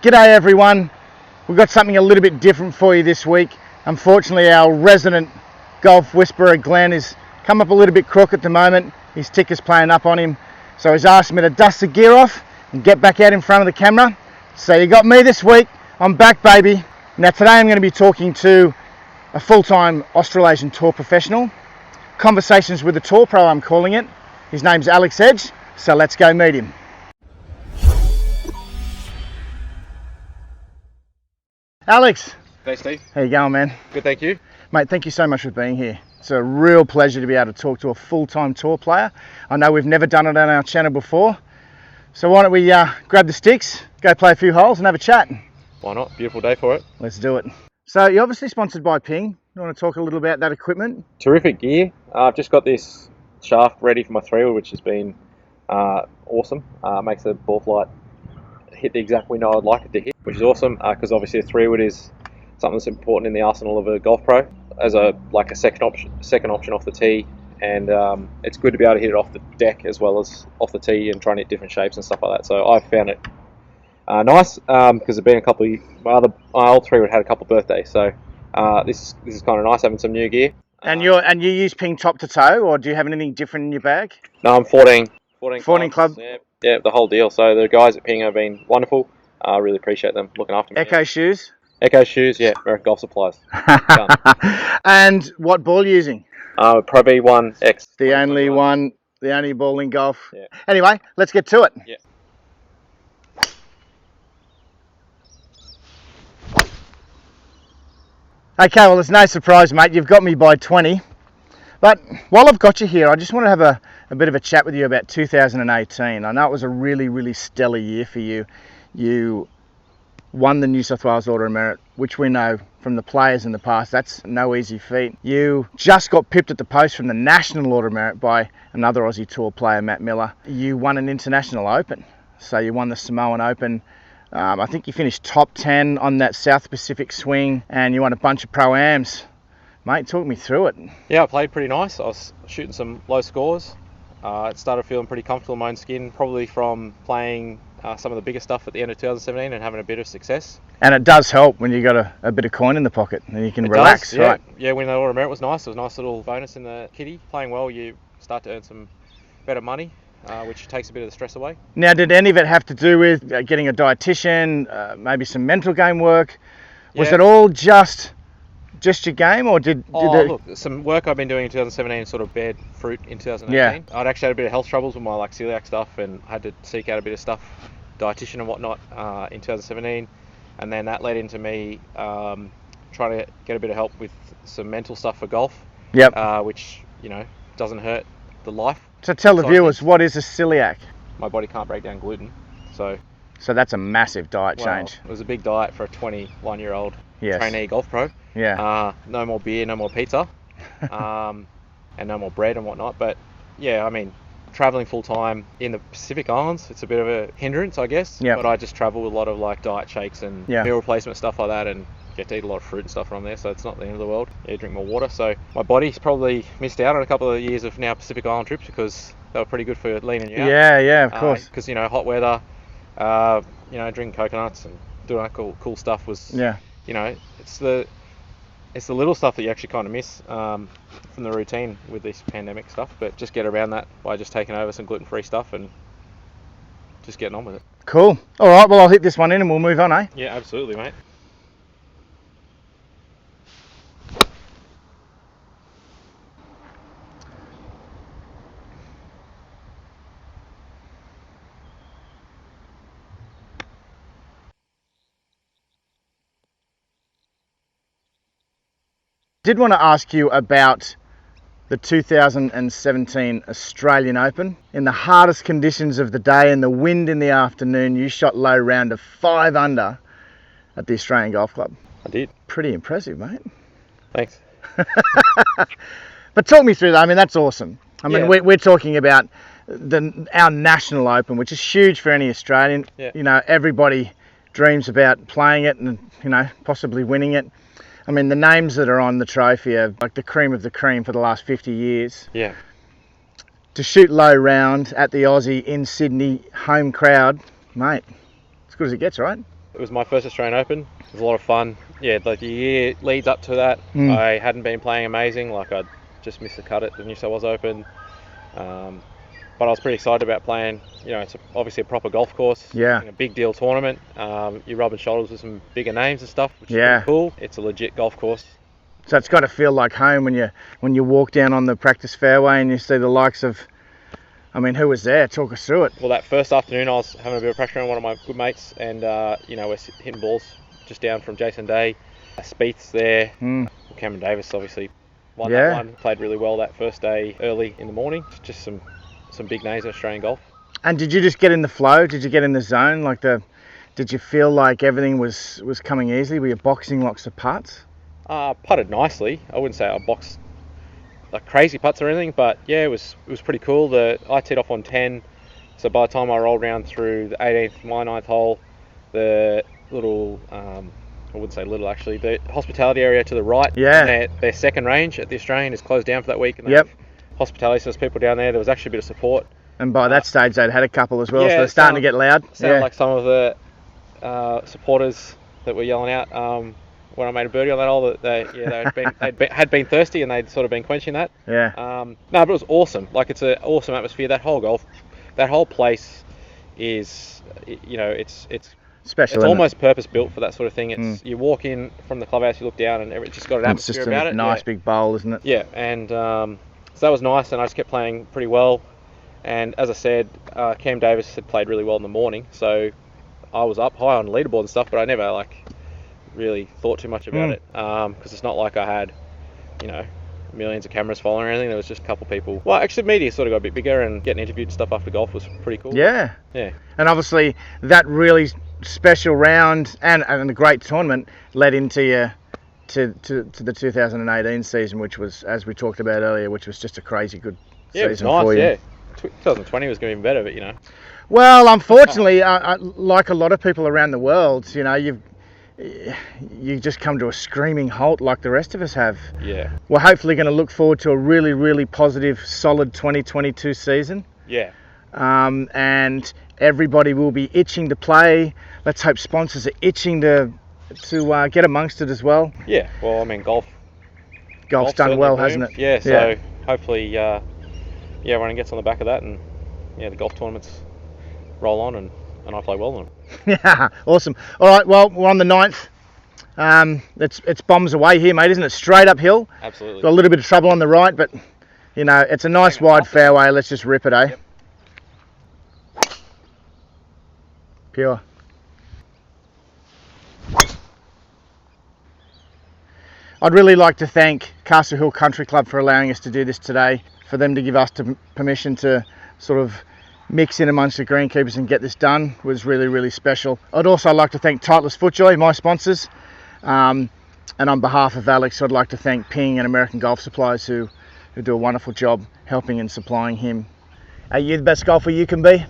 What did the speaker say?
G'day everyone. We've got something a little bit different for you this week. Unfortunately, our resident golf whisperer Glenn is come up a little bit crook at the moment. His ticker's playing up on him. So he's asked me to dust the gear off and get back out in front of the camera. So you got me this week. I'm back, baby. Now today I'm going to be talking to a full-time Australasian tour professional. Conversations with the Tour Pro, I'm calling it. His name's Alex Edge. So let's go meet him. Alex. Hey Steve. How you going, man? Good, thank you. Mate, thank you so much for being here. It's a real pleasure to be able to talk to a full-time tour player. I know we've never done it on our channel before. So why don't we grab the sticks, go play a few holes and have a chat. Why not? Beautiful day for it. Let's do it. So you're obviously sponsored by Ping. You want to talk a little about that equipment? Terrific gear. I've just got this shaft ready for my 3-wood, which has been awesome. Makes the ball flight hit the exact window I'd like it to hit, which is awesome because obviously a 3-wood is something that's important in the arsenal of a golf pro as a second option off the tee, and it's good to be able to hit it off the deck as well as off the tee and try and hit different shapes and stuff like that. So I found it nice because there's been a couple of my old 3-wood had a couple of birthdays, so this is kind of nice having some new gear. And you use Ping top to toe, or do you have anything different in your bag? No, I'm 14 club. Yeah, the whole deal. So the guys at Ping have been wonderful. I really appreciate them looking after me. Echo shoes? Echo shoes, yeah, American Golf Supplies. And what ball are you using? Pro V1X. The only ball in golf. Yeah. Anyway, let's get to it. Yeah. Okay, well, it's no surprise, mate. You've got me by 20. But while I've got you here, I just want to have a bit of a chat with you about 2018. I know it was a really, really stellar year for you. You won the New South Wales Order of Merit, which we know from the players in the past, that's no easy feat. You just got pipped at the post from the National Order of Merit by another Aussie Tour player, Matt Miller. You won an International Open. So you won the Samoan Open. I think you finished top 10 on that South Pacific swing, and you won a bunch of Pro-Ams. Mate, talk me through it. Yeah, I played pretty nice. I was shooting some low scores. It started feeling pretty comfortable in my own skin, probably from playing some of the bigger stuff at the end of 2017 and having a bit of success. And it does help when you got a bit of coin in the pocket and you can relax, yeah. right? Yeah, winning the Order of Merit was nice. It was a nice little bonus in the kitty. Playing well, you start to earn some better money, which takes a bit of the stress away. Now, did any of it have to do with getting a dietitian, maybe some mental game work? Was it all just your game, or look, some work I've been doing in 2017 sort of bared fruit in 2018. Yeah. I'd actually had a bit of health troubles with my celiac stuff and had to seek out a bit of stuff, dietitian and whatnot, in 2017, and then that led into me trying to get a bit of help with some mental stuff for golf. Yep. Which doesn't hurt the life. So tell the viewers, what is a celiac? My body can't break down gluten, so that's a massive diet change. It was a big diet for a 21-year-old trainee golf pro. Yeah. No more beer, no more pizza, and no more bread and whatnot. But yeah, I mean, traveling full time in the Pacific Islands, it's a bit of a hindrance, I guess. Yeah. But I just travel with a lot of diet shakes and meal replacement stuff like that, and get to eat a lot of fruit and stuff from there. So it's not the end of the world. Yeah, drink more water. So my body's probably missed out on a couple of years of now Pacific Island trips because they were pretty good for leaning you out. Yeah, of course. Because hot weather, drinking coconuts and doing that cool stuff was. Yeah. It's the little stuff that you actually kind of miss from the routine with this pandemic stuff, but just get around that by just taking over some gluten-free stuff and just getting on with it. Cool. All right, well, I'll hit this one in and we'll move on, eh? Yeah, absolutely, mate. Did want to ask you about the 2017 Australian Open. In the hardest conditions of the day and the wind in the afternoon, you shot low round of 5 under at the Australian Golf Club. I did. Pretty impressive, mate. Thanks. But talk me through that. I mean, that's awesome. I mean, we're talking about our National Open, which is huge for any Australian. Yeah. Everybody dreams about playing it and, possibly winning it. I mean, the names that are on the trophy are like the cream of the cream for the last 50 years. Yeah. To shoot low round at the Aussie in Sydney, home crowd, mate, as good as it gets, right? It was my first Australian Open. It was a lot of fun. Yeah, like the year leads up to that, I hadn't been playing amazing. Like I'd just missed the cut at the New South Wales Open. But I was pretty excited about playing. You know, it's obviously a proper golf course. Yeah. A big deal tournament. You're rubbing shoulders with some bigger names and stuff, which is pretty cool. It's a legit golf course. So it's got to feel like home when you walk down on the practice fairway and you see the likes of, I mean, who was there? Talk us through it. Well, that first afternoon I was having a bit of pressure on one of my good mates, and you know, we're hitting balls just down from Jason Day. Spieth's there. Cameron Davis obviously won that one. Played really well that first day early in the morning. Just some big names in Australian golf. And did you just get in the flow? Did you get in the zone? Did you feel like everything was coming easily? Were you boxing lots of putts? Putted nicely. I wouldn't say I boxed like crazy putts or anything, but yeah, it was pretty cool. I teed off on 10, so by the time I rolled round through the 18th, my 9th hole, the little, I wouldn't say little actually, the hospitality area to the right, their second range at the Australian is closed down for that week, and they have hospitality, so there's people down there. There was actually a bit of support. And by that stage, they'd had a couple as well, so they're starting to get loud. Sounded like some of the supporters that were yelling out when I made a birdie on that hole, that they had been thirsty and they'd sort of been quenching that. Yeah. No, but it was awesome. Like, it's an awesome atmosphere. That whole place is, you know, it's special. It's almost purpose built for that sort of thing. It's you walk in from the clubhouse, you look down, and it's just got an atmosphere about it. It's just a nice big bowl, isn't it? Yeah, and so that was nice, and I just kept playing pretty well. And as I said, Cam Davis had played really well in the morning, so I was up high on the leaderboard and stuff, but I never really thought too much about it, because it's not like I had, you know, millions of cameras following or anything. There was just a couple of people. Well, actually, media sort of got a bit bigger, and getting interviewed and stuff after golf was pretty cool. Yeah. And obviously that really special round and a great tournament led into to the 2018 season, which was, as we talked about earlier, which was just a crazy good season for you. 2020 was going to be better, but you know. Well, unfortunately, like a lot of people around the world, you know, you just come to a screaming halt like the rest of us have. Yeah. We're hopefully going to look forward to a really, really positive, solid 2022 season. Yeah. And everybody will be itching to play. Let's hope sponsors are itching to get amongst it as well. Yeah. Well, I mean, golf's done well, hasn't it? Yeah. So hopefully, everyone gets on the back of that, and the golf tournaments roll on, and I play well on them. Yeah, awesome. All right, well, we're on the 9th. It's bombs away here, mate, isn't it? Straight uphill. Absolutely. Got a little bit of trouble on the right, but, you know, it's a nice wide fairway. Let's just rip it, eh? Yep. Pure. I'd really like to thank Castle Hill Country Club for allowing us to do this today, for them to give us permission to sort of mix in amongst the greenkeepers and get this done was really, really special. I'd also like to thank Titleist FootJoy, my sponsors, and on behalf of Alex, I'd like to thank Ping and American Golf Supplies who do a wonderful job helping and supplying him. Are you the best golfer you can be?